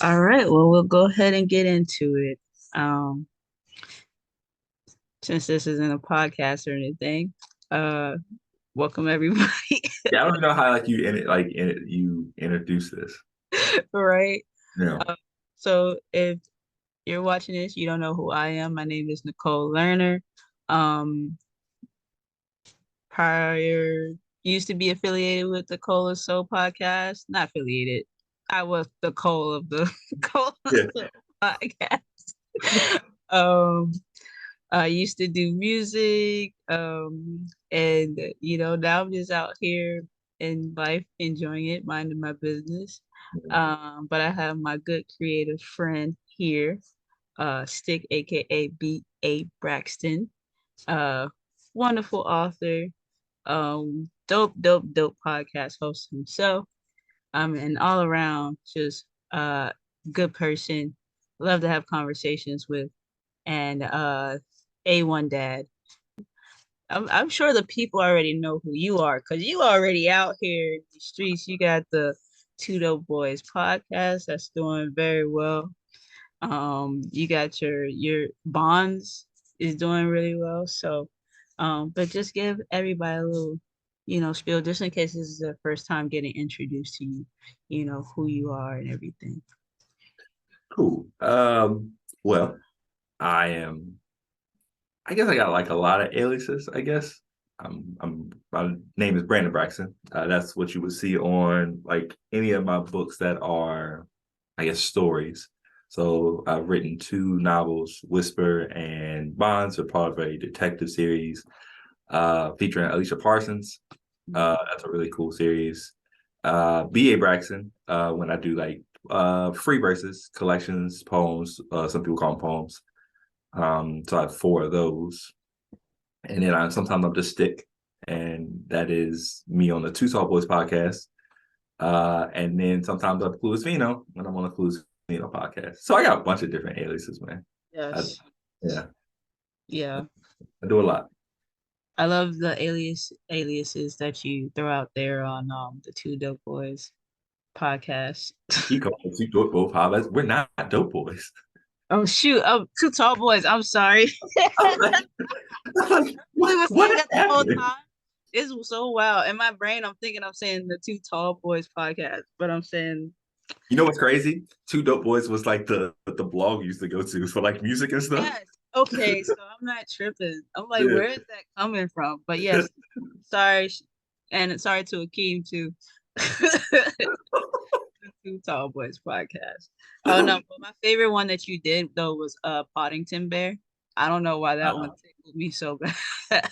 All right, well, we'll go ahead and get into it. Um, since this isn't a podcast or anything, uh, welcome everybody, Yeah, I don't even know how you introduce this. right? Yeah. Uh, so if you're watching this, you don't know who I am. My name is Nicole Lerner. Um, prior used to be affiliated with the Cola Soul podcast. Not affiliated. I was the Cole of the Cola Yeah. Soul podcast. Um, I used to do music, and now I'm just out here in life, enjoying it, minding my business. But I have my good creative friend here, Stick, aka B.A. Braxton, uh, wonderful author, dope podcast host himself. And all around just good person. Love to have conversations with, and A1 dad. I'm sure the people already know who you are because you already out here in the streets. You got the Two Dope Boys podcast that's doing very well. You got your Bonds is doing really well. So, but just give everybody a little, spiel just in case this is the first time getting introduced to you, who you are and everything. Cool. Well, I am. I guess I got like a lot of aliases. I guess My name is Brandon Braxton. That's what you would see on like any of my books that are, I guess, stories. So I've written two novels, Whisper and Bonds, are part of a detective series featuring Alicia Parsons. That's a really cool series. B.A. Braxton, when I do like free verses, collections, poems, some people call them poems. So I have four of those. And then sometimes I'm just Stick, and that is me on the Two Tall Boys podcast. And then sometimes I'm Clueless Vino when I'm on the Clueless Vino podcast. So I got a bunch of different aliases, man. I, Yes. yeah, Yeah. I do a lot. I love the aliases that you throw out there on the Two Dope Boys podcast. He calls us two dope boys. We're not dope boys. Oh shoot! Oh, Two Tall Boys. I'm sorry. We were saying What that the whole happened? time. It's so wild. In my brain, I'm thinking I'm saying the Two Tall Boys podcast, but I'm saying You know what's crazy? Two Dope Boys was like the blog used to go to for like music and stuff. yes. Okay, so I'm not tripping. I'm like, Yeah. where is that coming from? But yes, sorry, and sorry to Akeem too. Two Tall Boys podcast. Oh no, but my favorite one that you did though was Poddington Bear. I don't know why that one Uh, tickled me so bad.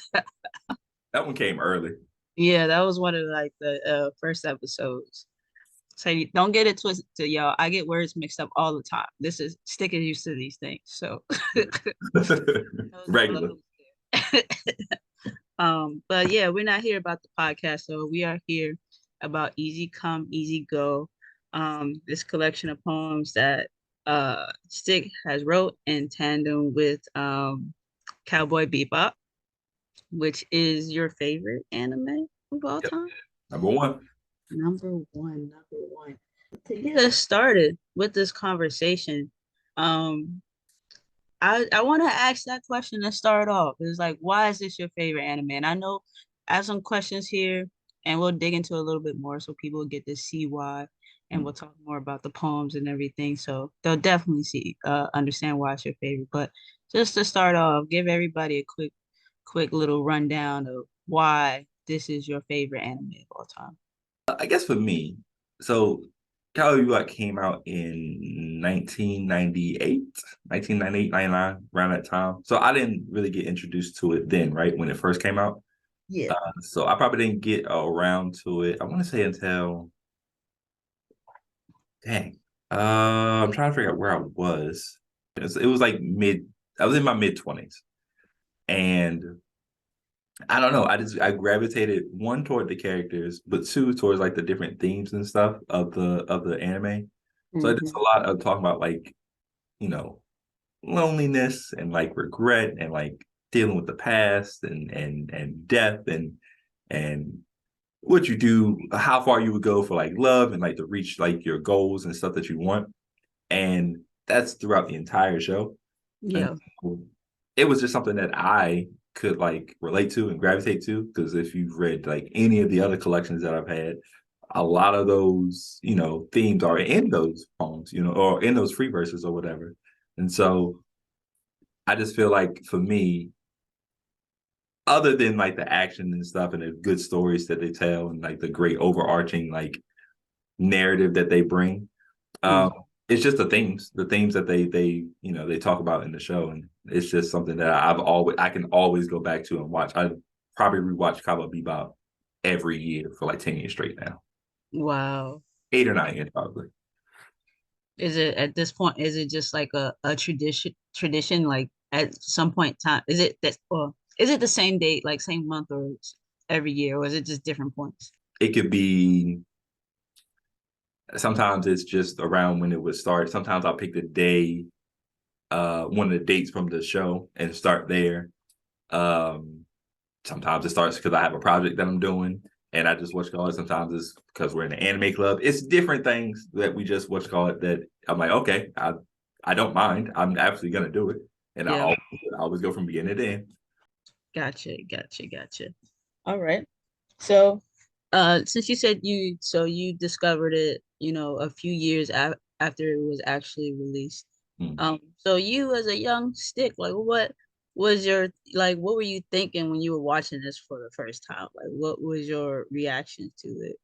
that one came early. Yeah, that was one of like the first episodes. So you don't get it twisted, y'all. I get words mixed up all the time. This is sticking used to these things. So knows my Regular. levels there. But yeah, we're not here about the podcast, so we are here about Easy Come, Easy Go. This collection of poems that Stick has wrote in tandem with Cowboy Bebop, which is your favorite anime of all Yep. time. Number one. Number one. To get us started with this conversation, um, I want to ask that question to start off. It's like, why is this your favorite anime? And I know I have some questions here, and we'll dig into a little bit more so people get to see why, and we'll talk more about the poems and everything. So they'll definitely understand why it's your favorite. But just to start off, give everybody a quick little rundown of why this is your favorite anime of all time. I guess for me, so Cowboy Bebop came out in 1998, 1998, 99, around that time. So I didn't really get introduced to it then, right? When it first came out. Yeah. So I probably didn't get around to it. I want to say until, dang, I'm trying to figure out where I was. It was like I was in my mid 20s. And I don't know. I gravitated one toward the characters, but two towards like the different themes and stuff of the anime. So it's a Hmm. lot of talking about like, you know, loneliness and like regret and like dealing with the past and death and what you do, how far you would go for like love and like to reach like your goals and stuff that you want. and that's throughout the entire show. And Yeah. so it was just something that I could like relate to and gravitate to, because if you've read like any of the other collections that I've had, a lot of those, themes are in those poems, or in those free verses or whatever. And so I just feel like for me, other than like the action and stuff and the good stories that they tell and like the great overarching like narrative that they bring, um, Mm. it's just the themes that they talk about in the show, and it's just something that I can always go back to and watch. I probably rewatch Cowboy Bebop every year for like 10 years straight now, Wow. 8 or 9 years probably. Is it at this point, is it just like a tradition, like at some point in time? Is it that, or is it the same date, like same month, or every year, or is it just different points? It could be sometimes it's just around when it would start. Sometimes I'll pick the day, one of the dates from the show and start there. Um, Sometimes it starts because I have a project that I'm doing and I just watch call it. Sometimes it's because we're in the anime club. It's different things that we just watch call it that I'm like, okay, I don't mind. I'm absolutely gonna do it. And Yeah. I always go from beginning to end. Gotcha, gotcha, gotcha. All right. So, since you said you discovered it, a few years after it was actually released. Hmm. So you as a young stick, like what were you thinking when you were watching this for the first time? Like, what was your reaction to it?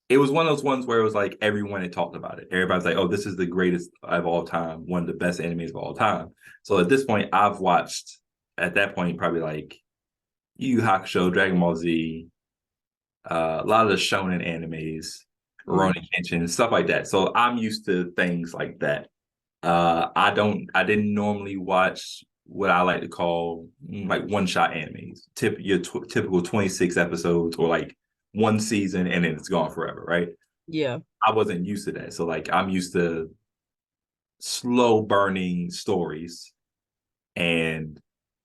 It was one of those ones where it was like everyone had talked about it. Everybody's like, "Oh, this is the greatest of all time, one of the best animes of all time." So at this point, I've watched at that point probably like Yu Yu Hakusho, Dragon Ball Z, a lot of the shonen animes, Mm, Rurouni Kenshin, stuff like that. So I'm used to things like that. I didn't normally watch what I like to call like one shot animes, typical 26 episodes or like one season and then it's gone forever, right? yeah, I wasn't used to that. So like I'm used to slow burning stories and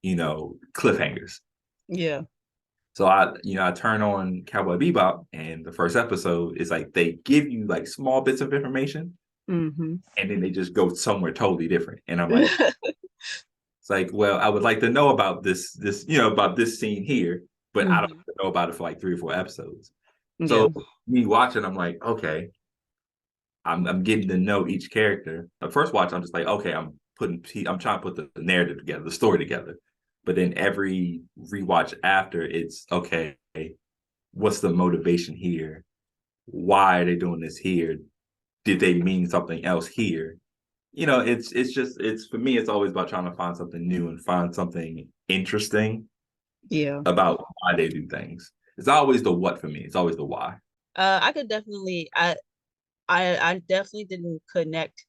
cliffhangers. yeah. So I turn on Cowboy Bebop and the first episode is like they give you like small bits of information Mm-hmm. and then they just go somewhere totally different. And I'm like, it's like, well, I would like to know about about this scene here, but I don't Hmm. know about it for like 3 or 4 episodes. Yeah, So me watching, I'm like, okay, I'm getting to know each character. The first watch, I'm just like, okay, I'm trying to put the narrative together, the story together. But then every rewatch after, it's okay, what's the motivation here? Why are they doing this here? Did they mean something else here? It's for me, it's always about trying to find something new and find something interesting yeah. about why they do things. It's always the what for me. It's always the why. I could definitely, I definitely didn't connect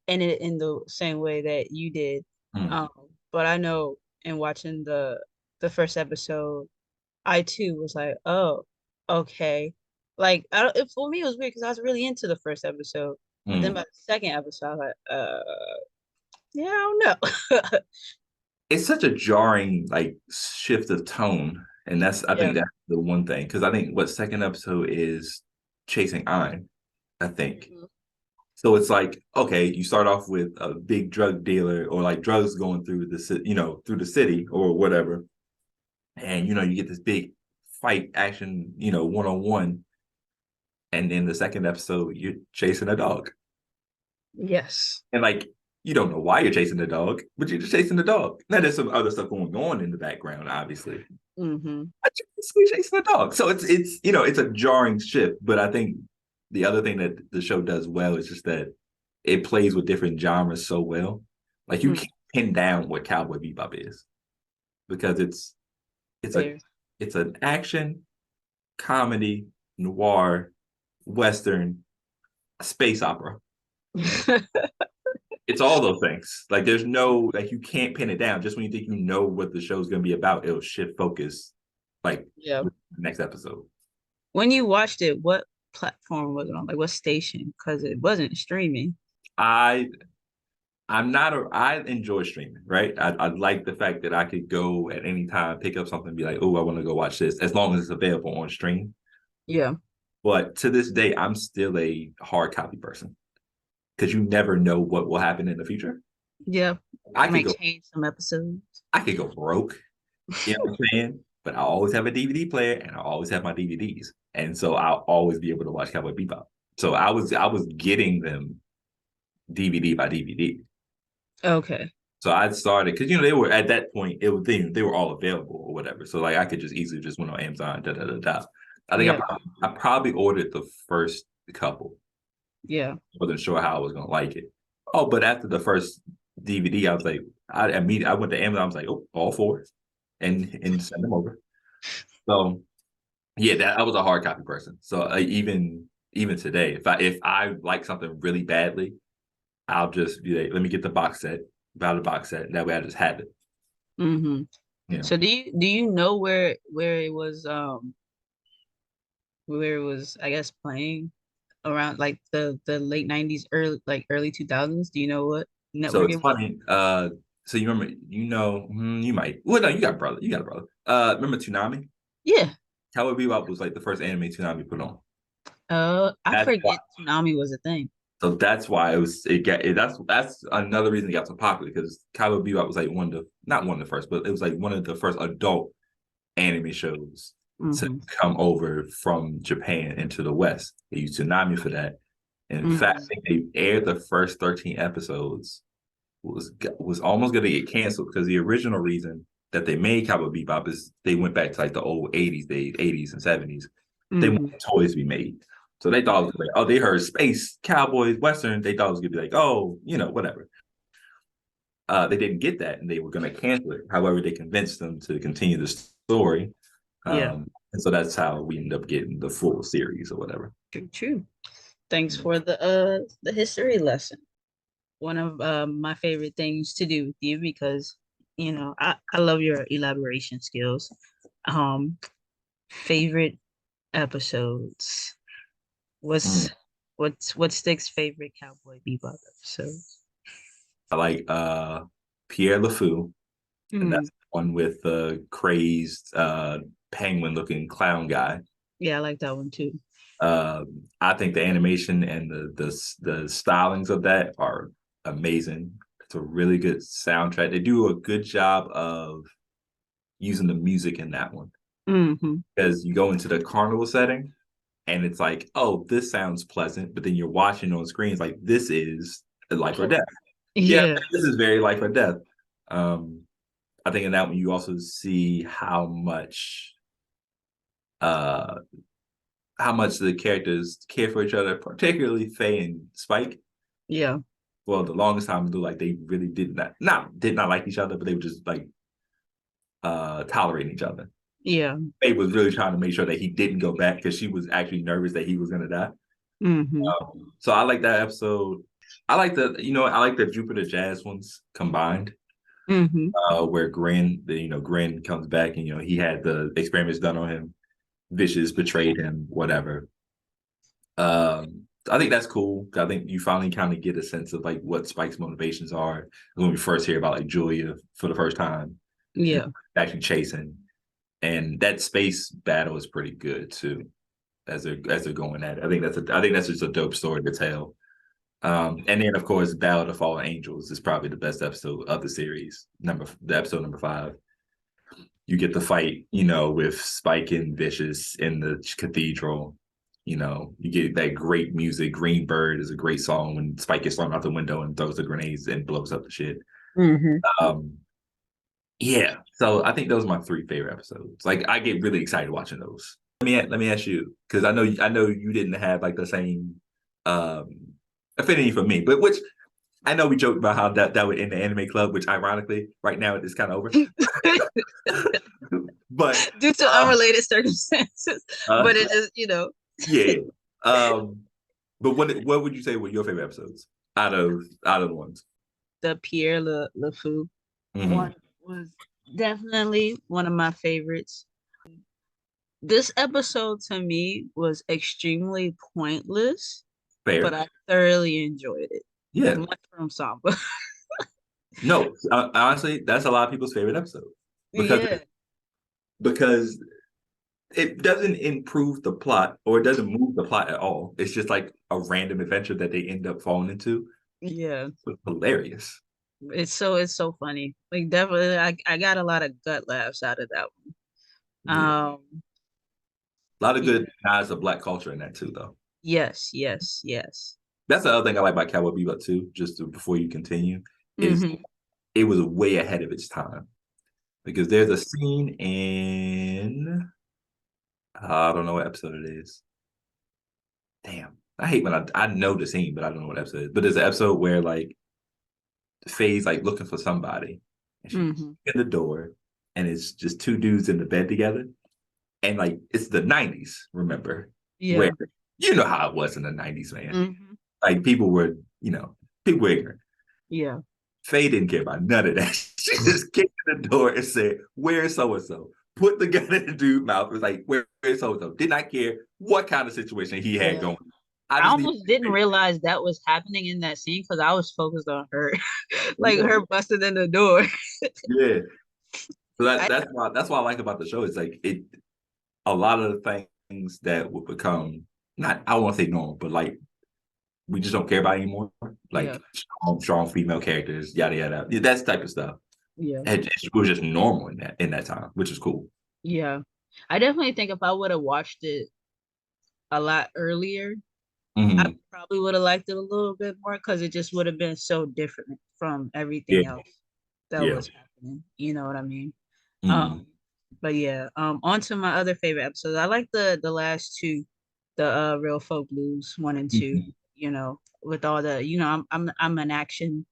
in it in the same way that you did. Mm, Um, but I know in watching the first episode, I too was like, oh, okay. Like for me it was weird because I was really into the first episode, but then mm. by the second episode, I was like, yeah, I don't know. It's such a jarring like shift of tone, and I Yeah. think that's the one thing because I think what second episode is chasing Ein, I think. Mhm. So it's like, okay, you start off with a big drug dealer or like drugs going through through the city or whatever, and you get this big fight action, one on one, and in the second episode you're chasing a dog, Yes. and like you don't know why you're chasing the dog, but you're just chasing the dog. Now there's some other stuff going on in the background, obviously, Mm-hmm. but you're basically chasing a dog. So it's a jarring shift, but I think the other thing that the show does well is just that it plays with different genres so well. Like you Mm, can't pin down what Cowboy Bebop is because it's a fair. it's an action comedy noir western space opera. It's all those things. Like there's no like you can't pin it down. Just when you think you know what the show's gonna be about, it'll shift focus like Yeah. with the next episode. When you watched it, what platform was it on? Like what station? Because it wasn't streaming. I I'm not a I enjoy streaming, right? I like the fact that I could go at any time, pick up something, and be like, oh, I want to go watch this, as long as it's available on stream. Yeah. But to this day, I'm still a hard copy person. because you never know what will happen in the future. Yeah. I They could might go change some episodes. I could go broke, you know what I'm saying? But I always have a DVD player and I always have my DVDs. And so I'll always be able to watch Cowboy Bebop. So I was getting them DVD by DVD. Okay. So I started because they were at that point they were all available or whatever. So like I could just easily just went on Amazon, da da da da. I think Yeah. I probably ordered the first couple. Yeah. Wasn't sure how I was gonna like it. Oh, but after the first DVD, I was like, I went to Amazon. I was like, oh, all four, and send them over. So yeah, that I was a hard copy person. So even today, if I like something really badly, I'll just be like, let me get the box set, buy the box set. That way, I just have it. Hmm. You know. So do you know where it was, I guess, playing around like the late 90s, early 2000s? Do you know what So network it's it was? funny. So you remember? You might. Well, no, you got a brother. You got a brother. Remember Toonami? Yeah. Cowboy Bebop was like the first anime Toonami put on. I That's why. forget Tsunami was a thing. So that's why it was. That's another reason it got so popular because Cowboy Bebop was like one of the not one of the first, but it was like one of the first adult anime shows to Hmm. come over from Japan into the West. They used Toonami for that. In fact, Hmm. I think they aired the first 13 episodes was almost going to get canceled because the original reason that they made Cowboy Bebop is they went back to like the old 80s days, 80s and 70s. They Hmm. wanted toys to be made. So they thought it was like, oh, they heard space, cowboys, western. They thought it was gonna be like, oh, whatever. They didn't get that, and they were going to cancel it. However, they convinced them to continue the story, Yeah. and so that's how we end up getting the full series or whatever. True, true. Thanks for the history lesson. One of my favorite things to do with you because I love your elaboration skills. Um, Favorite episodes. Mm. What's Stick's favorite Cowboy Bebop episode? I like Pierre LeFou, and Mm, that's the one with the crazed penguin looking clown guy. yeah, I like that one too. I think the animation and the stylings of that are amazing. It's a really good soundtrack. They do a good job of using the music in that one Hmm. because you go into the carnival setting and it's like, oh, this sounds pleasant, but then you're watching on screens like this is life or death. Yeah, Yeah, this is very life or death. Um, I think in that one you also see uh how much the characters care for each other, particularly Faye and Spike. yeah, Well, the longest time it like they really did not like each other, but they were just like tolerating each other. yeah. Faye was really trying to make sure that he didn't go back because she was actually nervous that he was gonna die. Hmm. So I like that episode. I like the Jupiter Jazz ones combined, Hmm. where Grin comes back and he had the experiments done on him. Vicious betrayed him, whatever. I think that's cool. I think you finally kind of get a sense of like what Spike's motivations are when we first hear about like Julia for the first time and Yeah. actually chasing. And that space battle is pretty good too, as they're going at it. I think that's just a dope story to tell. And then of course, Battle of the Fallen Angels is probably the best episode of the series. The episode number 5. You get the fight, with Spike and Vicious in the cathedral. You get that great music. Green Bird is a great song when Spike gets thrown out the window and throws the grenades and blows up the shit. Hmm. Um, yeah, so I think those are my 3 favorite episodes. Like I get really excited watching those. Let me ask you because I know you didn't have like the same um affinity for me, but which I know we joked about how that would end the anime club, which ironically right now it is kind of over. But Due to uh, unrelated circumstances, uh, but it just. yeah. Um, but what would you say were your favorite episodes out of the ones? The Pierre Le Fou Mm-hmm. one was definitely one of my favorites. This episode to me was extremely pointless, but Fair. I thoroughly enjoyed it. Yeah. Much from Samba. No, honestly, that's a lot of people's favorite episode because Yeah. because it doesn't improve the plot or it doesn't move the plot at all. It's just like a random adventure that they end up falling into. Yeah. It's hilarious. It's so funny. Like definitely I got a lot of gut laughs out of that one. Yeah. A lot of Yeah. good nods of black culture in that too, though. Yes, yes, yes. That's the other thing I like about Cowboy Bebop too. Before you continue, is Mm-hmm. it was way ahead of its time because there's a scene in I don't know what episode it is. Damn, I hate when I know the scene, but I don't know what episode it is. But there's an episode where like Faye's like looking for somebody, and she Mm-hmm. in the door, and it's just two dudes in the bed together, and like it's the '90s, remember? Where Yeah. you know how it was in the '90s, man. Mm-hmm. Like people were ignorant. Yeah. Faye didn't care about none of that. She just kicked in the door and said, "Where's so and so?" Put the gun in the dude's mouth. It was like, "Where's so and so?" Did not care what kind of situation he had Yeah. going. I I just need. almost didn't realize that was happening in that scene because I was focused on her, like Yeah, her busting in the door. yeah. So I that's why I like about the show. It's like a lot of the things that would become not I won't say normal, but like we just don't care about anymore. Yeah, Like strong female characters, yada yada. Yeah, that's the type of stuff. yeah, It was just normal in that time, which is cool. yeah. I definitely think if I would have watched it a lot earlier, I Hmm. probably would have liked it a little bit more because it just would have been so different from Yeah, everything else that yeah. was happening. You know what I mean? Hmm. Um, but yeah, on to my other favorite episodes. I like the last two, the Real Folk Blues 1 and 2. Hmm. You know, with all the I'm an action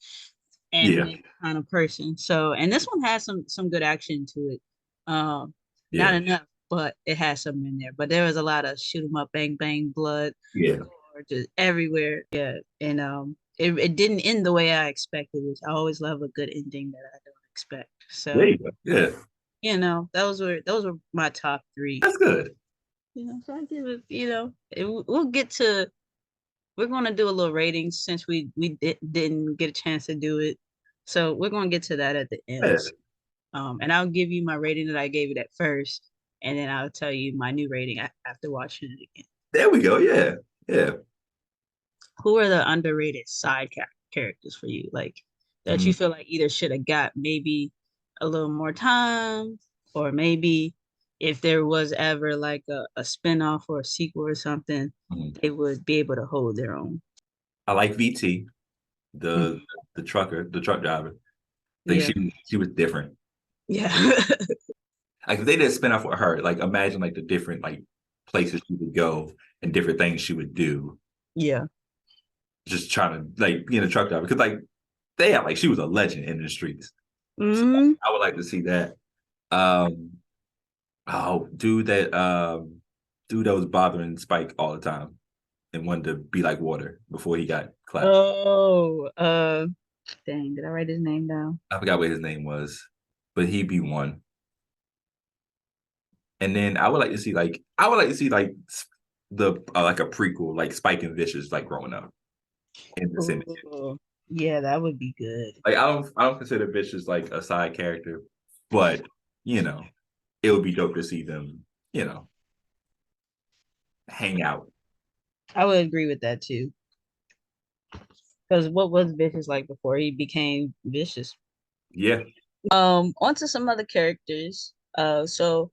Yeah, anime kind of person. So, and this one has some good action to it. Not yeah, enough, but it has some in there. But there was a lot of shoot 'em up, bang bang, blood, yeah. or just everywhere. Yeah, and it didn't end the way I expected, which I always love a good ending that I don't expect. There So, you go. Yeah, those were my top three. that's good. So I give it. We'll get to. We're going to do a little rating since we didn't get a chance to do it. So we're going to get to that at the Yeah. end. And I'll give you my rating that I gave it at first, and then I'll tell you my new rating after watching it again. There we go. Yeah, yeah. Who are the underrated side characters for you? Like that Mhm. you feel like either should have got maybe a little more time, or maybe if there was ever like a spinoff or a sequel or something, Mhm. they would be able to hold their own. I like VT, the Mhm. the truck driver. I think Yeah. she was different. Yeah. Like if they did a spinoff with her, like imagine like the different like places she would go and different things she would do, Yeah. just trying to like being a truck driver. Because like they had like she was a legend in the streets. So Hmm. I would like to see that. Um oh dude that was bothering Spike all the time and wanted to be like water before he got clapped. Oh, dang, did I write his name down? I forgot what his name was, but he'd be one. And then I would like to see like the like a prequel, like Spike and Vicious like growing up in the syndicate. Oh, yeah, that would be good. Like I don't consider Vicious like a side character, but you know, it would be dope to see them, you know, hang out. I would agree with that too. Because what was Vicious like before he became vicious? Yeah. Onto some other characters. So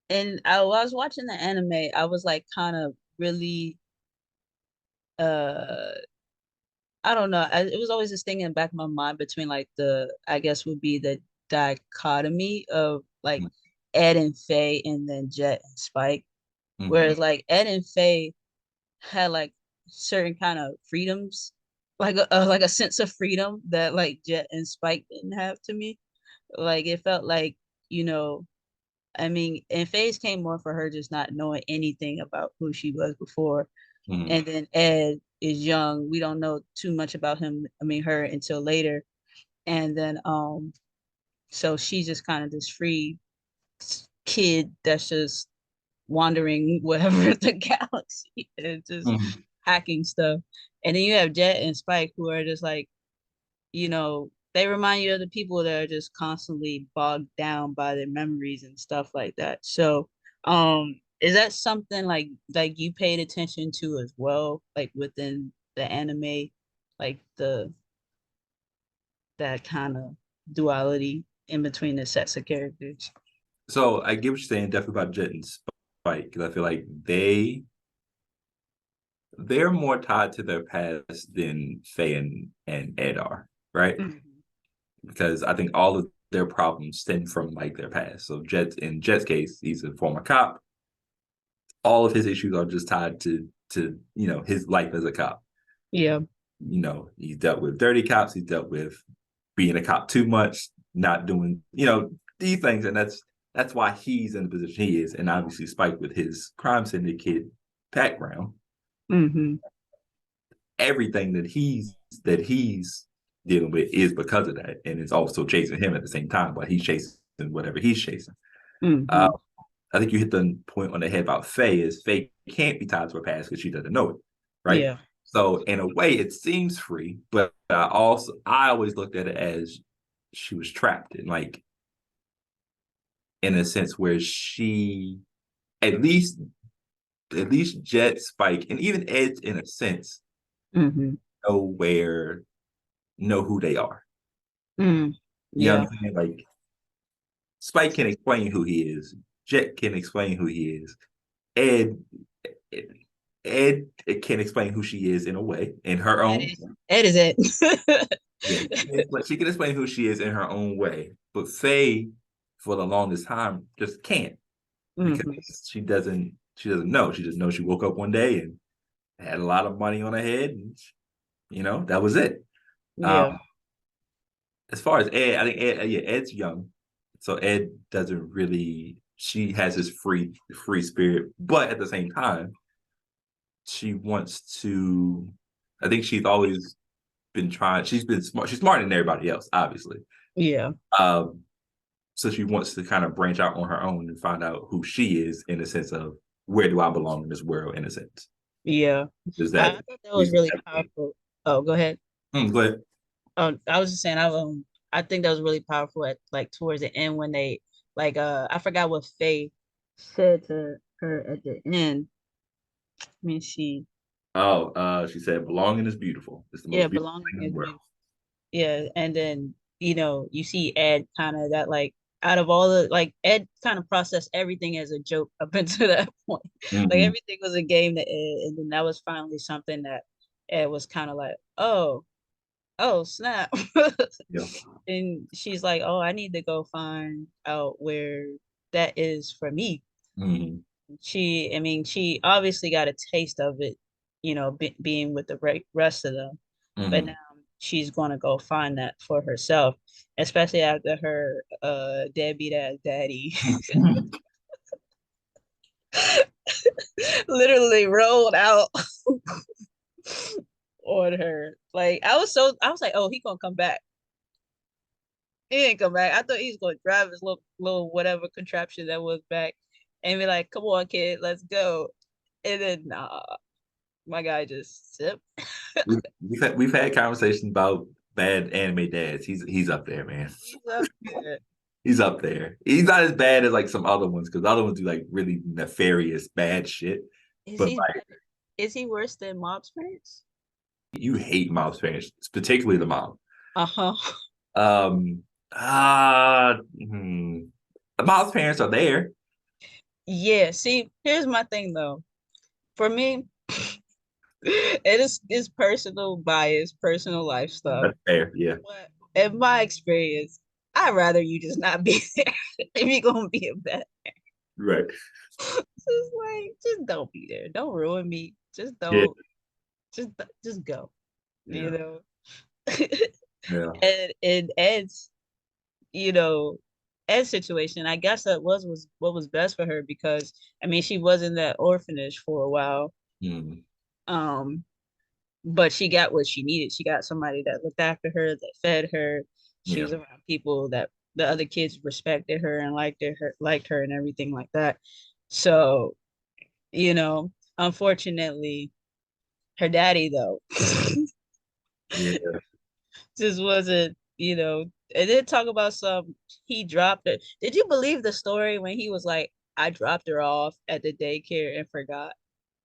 and while I was watching the anime, I was like kind of really uh I don't know. It was always this thing in the back of my mind between like I guess would be the dichotomy of like Ed and Faye and then Jet and Spike. Hmm. Whereas like Ed and Faye had like certain kind of freedoms, like a sense of freedom that like Jet and Spike didn't have to me. Like it felt like, you know, I mean, and Faye's came more for her just not knowing anything about who she was before. Hmm. And then Ed is young. We don't know too much about him, I mean her until later. And then so she's just kind of this free kid that's just wandering wherever the galaxy and just Hmm. hacking stuff. And then you have Jet and Spike who are just like, they remind you of the people that are just constantly bogged down by their memories and stuff like that. So, is that something like you paid attention to as well, like within the anime, like the that kind of duality in between the sets of characters? So I get what you're saying, definitely about Jet and Spike, because I feel like they're more tied to their past than Faye and Ed are, right? Mhm. Because I think all of their problems stem from like their past. So Jet's case, he's a former cop. All of his issues are just tied to his life as a cop. Yeah. He's dealt with dirty cops, he's dealt with being a cop too much, not doing, these things, and that's why he's in the position he is. And obviously Spike with his crime syndicate background, Hmm. everything that he's dealing with is because of that, and it's also chasing him at the same time, but he's chasing whatever he's chasing. Uh, Hmm. I think you hit the point on the head about Faye. Is Faye can't be tied to her past because she doesn't know it, right? Yeah. So in a way, it seems free, but I always looked at it as she was trapped in, like, in a sense where she, at least Jet, Spike, and even Ed in a sense Hmm. know where know who they are. Mm. You know Yeah. what I'm saying? Like, Spike can explain who he is. Jet can explain who he is. Ed Ed can explain who she is in a way, in her Ed own. is Ed is it. Yeah, she can explain who she is in her own way. But Faye, for the longest time, just can't, because Hmm. she doesn't know. She just knows she woke up one day and had a lot of money on her head, and that was it. Um, Yeah. as far as Ed, I think Ed's young, so Ed doesn't really. She has his free spirit, but at the same time, she wants to. I think she's always been trying. She's been smart. She's smarter than everybody else, obviously. Yeah. Um, so she wants to kind of branch out on her own and find out who she is, in the sense of, where do I belong in this world, in a sense. Yeah. Is I that thought that was reason? really powerful. Oh, go ahead. Go ahead. I was just saying I think that was really powerful at like towards the end when they I forgot what Faye said to her at the end. Let me see. Oh, she said, "Belonging is beautiful. It's the Yeah, most beautiful belonging thing in is the world." beautiful. Yeah, and then you see Ed kind of that like out of all the like Ed kind of processed everything as a joke up until that point. Like Mm-hmm. everything was a game to Ed, and then that was finally something that Ed was kind of like, oh snap. Yeah. And she's like, oh, I need to go find out where that is for me. Mm-hmm. I mean, she obviously got a taste of it, being with the rest of them, but Mm-hmm. now she's going to go find that for herself, especially after her deadbeat ass daddy literally rolled out on her. Like I was like, oh, he gonna come back. He didn't come back. I thought he was gonna drive his little whatever contraption that was back and be like, come on, kid, let's go. And then nah, my guy just zip. We've had conversations about bad anime dads. He's up there, man. He's up there. He's up there. He's not as bad as like some other ones, because other ones do like really nefarious bad shit. Is But he like, better? Is he worse than Mob's parents? you hate mom's parents, particularly the mom. Uh-huh. Um, uh, hmm. The mom's parents are there. Yeah, see, here's my thing though. For me, it is personal bias, personal life stuff. That's fair. Yeah. But in my experience, I'd rather you just not be there if you're gonna be a bad. Right. Just don't be there. Don't ruin me. Just Yeah. don't. Just go. You Yeah. know. Yeah. And you know, Ed's situation, I guess that was what was best for her because I mean she was in that orphanage for a while. Mm. Um, but she got what she needed. She got somebody that looked after her, that fed her. She Yeah. was around people that the other kids respected her and liked her and everything like that. So, unfortunately, her daddy though Yeah. just wasn't, and then talk about he dropped it. Did you believe the story when he was like, I dropped her off at the daycare and forgot.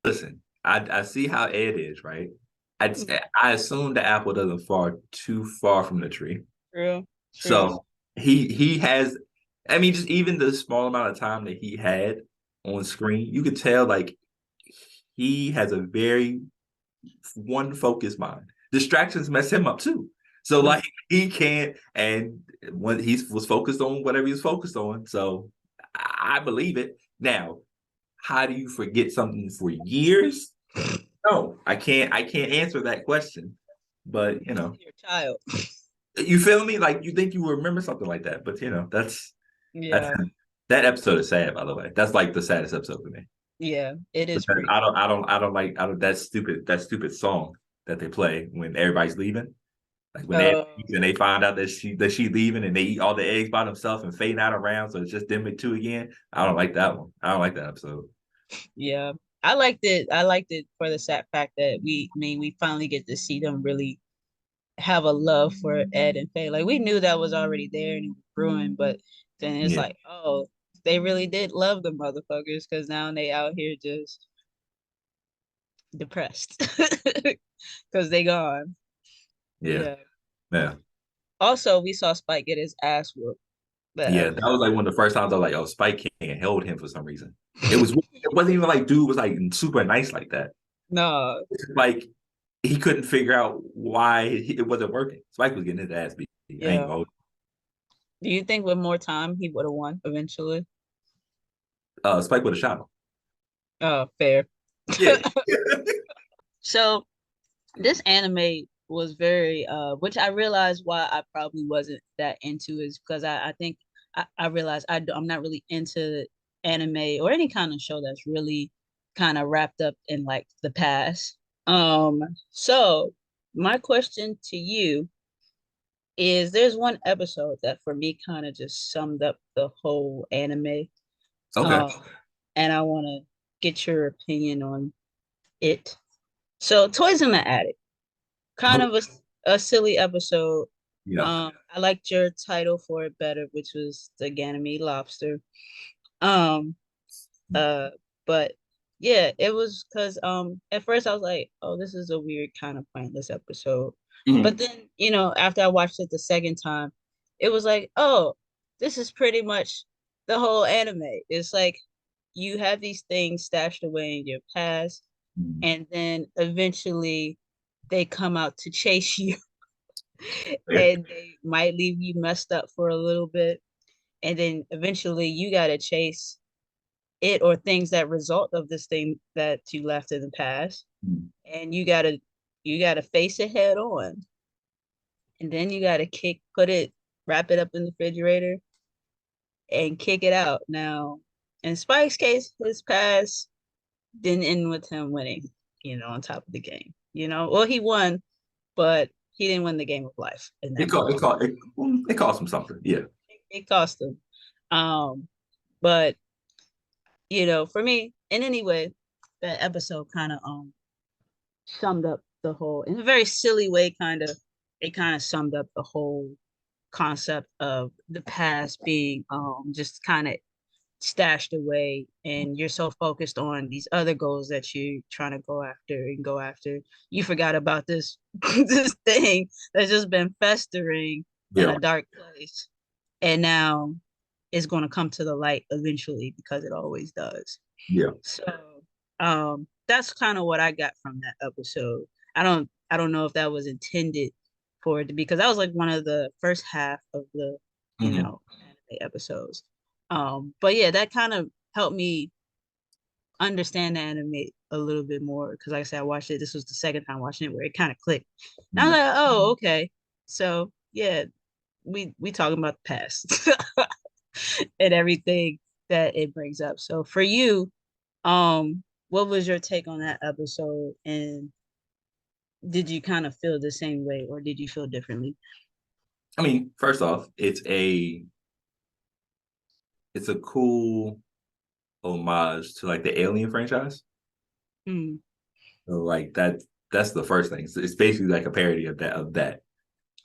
Listen, I see how Ed is, right? I Mm, I assume the apple doesn't fall too far from the tree. true, true. So he has, I mean, just even the small amount of time that he had on screen, you could tell like he has a very one focused mind. Distractions mess him up too. So Mm, like he can't, and when he was focused on whatever he was focused on, so I believe it. Now, how do you forget something for years? No, I can't. I can't answer that question. But He's your child. you feel me? Like you think you will remember something like that, but that's Yeah, that episode is sad. By the way, that's like the saddest episode for me. yeah, it is Because pretty. I don't like I don't that stupid song that they play when everybody's leaving. Like when they Oh, and they find out that she leaving and they eat all the eggs by themselves and fade out around, so it's just them two again. I don't like that one. I don't like that episode. yeah. I liked it. I liked it for the sad fact that I mean, we finally get to see them really have a love for Ed and Faye. Like we knew that was already there and it was brewing, but then it's Yeah, like, oh, they really did love the motherfuckers because now they out here just depressed because they gone. yeah, Yeah. yeah. Also, we saw Spike get his ass whooped that Yeah, that episode. was like one of the first times I was like, oh, Spike can't hold him for some reason. It wasn't even like dude was like super nice like that. No, Like he couldn't figure out why it wasn't working. Spike was getting his ass beat. I ain't yeah. gonna Do you think with more time he would have won eventually? Spike would have shot him. Oh, fair. Yeah. So this anime was very which I realized why I probably wasn't that into is because I think I realized I'm not really into anime or any kind of show that's really kind of wrapped up in like the past. Um so my question to you is there's one episode that for me kind of just summed up the whole anime. Okay. Um and I want to get your opinion on it. So Toys in the Attic kind of a silly episode. Yeah. I liked your title for it better, which was the Ganymede Lobster. Um, uh, but yeah, it was because at first I was like, oh, this is a weird kind of pointless episode. But Mhm. then, after I watched it the second time, it was like, oh, this is pretty much the whole anime. It's like you have these things stashed away in your past, and then eventually they come out to chase you Fair. and they might leave you messed up for a little bit. And then eventually you got to chase it or things that result of this thing that you left in the past. Mhm. And you gotta face it head on. And then you gotta wrap it up in the refrigerator and kick it out. Now, in Spike's case, his past didn't end with him winning, on top of the game. Well, he won, but he didn't win the game of life in that moment. It cost him something. Yeah. It cost him. Um, but for me, in any way, that episode kind of summed up the whole in a very silly way, it kind of summed up the whole concept of the past being just kind of stashed away and you're so focused on these other goals that you're trying to go after you forgot about this this thing that's just been festering in Yeah. a dark place and now it's going to come to the light eventually because it always does. Yeah. So that's kind of what I got from that episode. I don't know if that was intended for it to be because that was like one of the first half of the Hmm. anime episodes. But yeah, that kind of helped me understand the anime a little bit more because like I said, I watched it. This was the second time watching it where it kind of clicked. And I was Yeah. like, oh, okay. So yeah, we talking about the past and everything that it brings up. So for you, what was your take on that episode? And did you kind of feel the same way or did you feel differently? I mean, first off, it's a cool homage to like the Alien franchise. Mm. So like that's the first thing. It's basically like a parody of that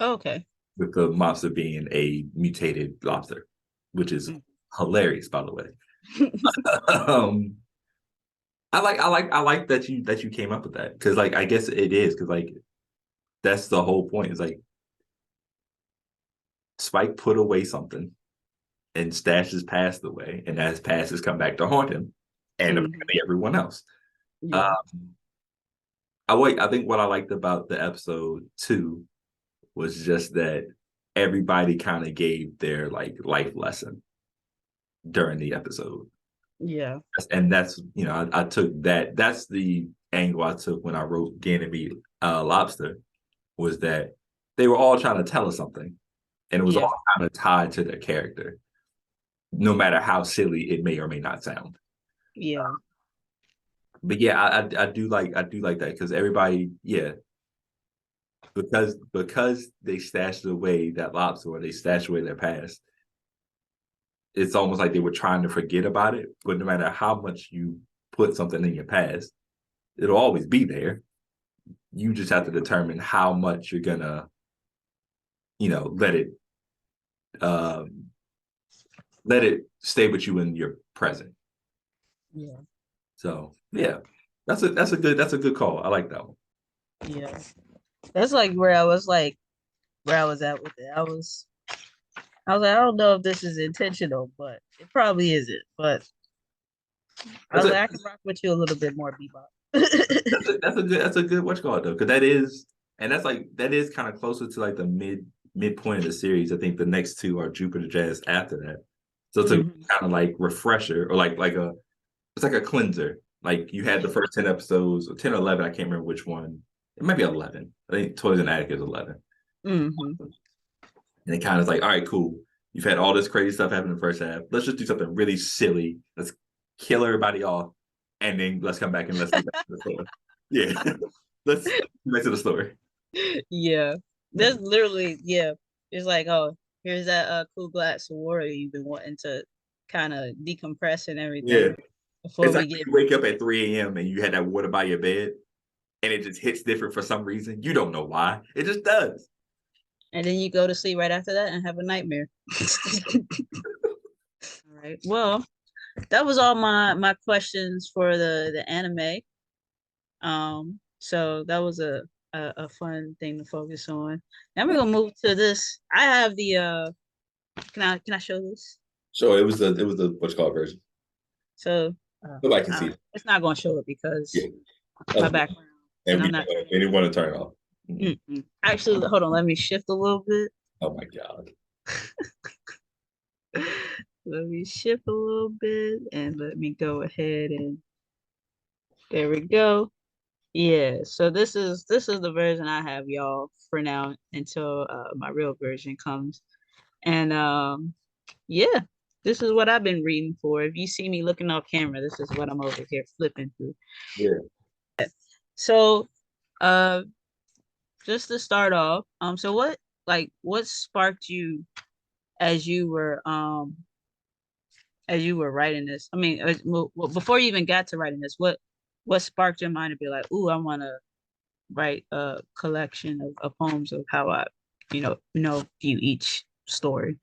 Okay. with the monster being a mutated lobster, which is Mm. hilarious, by the way. um, I like that you came up with that because like I guess it is because like that's the whole point. Is like Spike put away something and stashes past away, and as past has come back to haunt him and Mhm. apparently everyone else. Yeah. Um, I think what I liked about the episode too was just that everybody kind of gave their like life lesson during the episode. Yeah. And that's I took that. That's the angle I took when I wrote Ganymede Lobster was that they were all trying to tell us something, and it was Yeah. all kind of tied to their character, no matter how silly it may or may not sound. Yeah. But yeah, I do like that because everybody, yeah, because they stashed away that lobster or they stashed away their past. It's almost like they were trying to forget about it. But no matter how much you put something in your past, it'll always be there. You just have to determine how much you're gonna, let it um, let it stay with you in your present. Yeah. So yeah, that's a good call. I like that one. Yeah. That's like where I was at with it. I was like, I don't know if this is intentional, but it probably isn't. But I That's was a like, I can rock with you a little bit more, Bebop. that's a good what you call it though, because that is and that's like that is kind of closer to like the midpoint of the series. I think the next two are Jupiter Jazz after that. So it's a Mhm. kind of like refresher or like a it's like a cleanser. Like you had the first 10 episodes or 10 or 11, I can't remember which one. It might be 11. I think Toys and Attic is 11. Mhm. And it kind of is like, all right, cool. You've had all this crazy stuff happen in the first half. Let's just do something really silly. Let's kill everybody off. And then let's come back and let's get back to the story. Yeah. Let's get back to the story. Yeah. Yeah. That's literally, yeah. It's like, oh, here's that cool glass of water you've been wanting to kind of decompress and Yeah. everything before It's like we when get you wake up at 3 a.m. and you had that water by your bed and it just hits different for some reason. You don't know why. It just does. and then you go to sleep right after that and have a nightmare. All right. Well, that was all my questions for the anime. So that was a fun thing to focus on. Now we're gonna move to this. I have the can I show this? So it was the what's called version. So Nobody can see it. it's not gonna show it Yeah. because my That's fine. background, and And I'm not we turning. didn't want to turn it off. Mhm. Mm-mm. Actually, hold on. Let me shift a little bit. Oh my God. Let me shift a little bit, and let me go ahead and there we go. Yeah, so this is the version I have, y'all, for now until my real version comes. And yeah, this is what I've been reading for. If you see me looking off camera, this is what I'm over here flipping through. Yeah. So uh just to start off, so what sparked you as you were writing this? I mean, well, before you even got to writing this, what sparked your mind to be like, ooh, I want to write a collection of poems of how I, view each story.